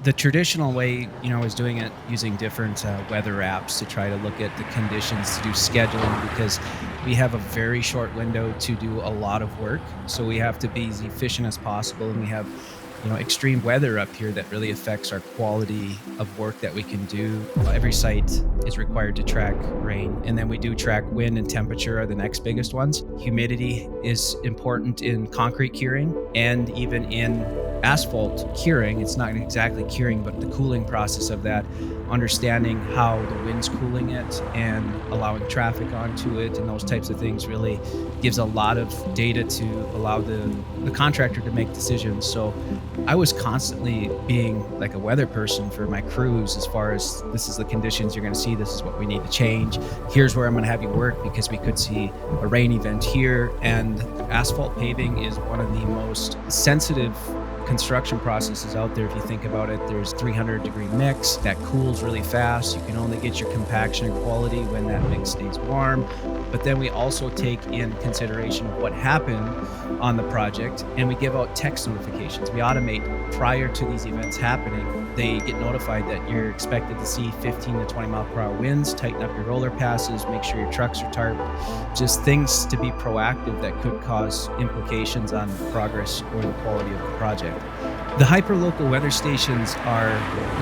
The traditional way, is doing it using different weather apps to try to look at the conditions to do scheduling because we have a very short window to do a lot of work. So we have to be as efficient as possible, and we have, extreme weather up here that really affects our quality of work that we can do. Every site is required to track rain, and then we do track wind and temperature are the next biggest ones. Humidity is important in concrete curing and even in asphalt curing. It's not exactly curing, but the cooling process of that, understanding how the wind's cooling it and allowing traffic onto it and those types of things really gives a lot of data to allow the contractor to make decisions. So I was constantly being like a weather person for my crews as far as this is the conditions you're going to see, this is what we need to change, here's where I'm going to have you work because we could see a rain event here. And asphalt paving is one of the most sensitive construction processes out there. If you think about it, there's 300-degree mix that cools really fast. You can only get your compaction and quality when that mix stays warm. But then we also take in consideration of what happened on the project, and we give out text notifications. We automate prior to these events happening. They get notified that you're expected to see 15 to 20 mile per hour winds, tighten up your roller passes, make sure your trucks are tarped, just things to be proactive that could cause implications on progress or the quality of the project. The hyperlocal weather stations are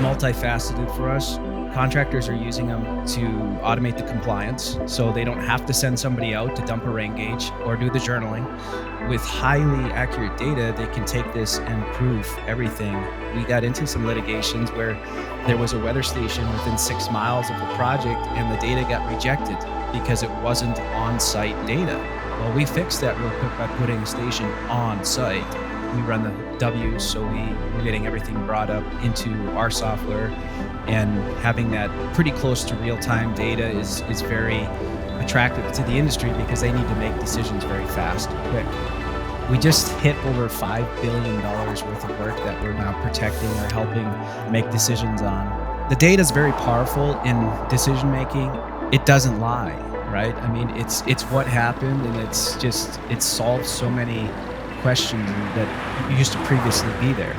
multifaceted for us. Contractors are using them to automate the compliance, so they don't have to send somebody out to dump a rain gauge or do the journaling. With highly accurate data, they can take this and prove everything. We got into some litigations where there was a weather station within 6 miles of the project and the data got rejected because it wasn't on-site data. Well, we fixed that real quick by putting a station on-site. We run the W's, so we're getting everything brought up into our software, and having that pretty close to real-time data is very attractive to the industry because they need to make decisions very fast and quick. We just hit over $5 billion worth of work that we're now protecting or helping make decisions on. The data is very powerful in decision making. It doesn't lie, right? I mean, it's what happened, and it solves so many questions that used to previously be there.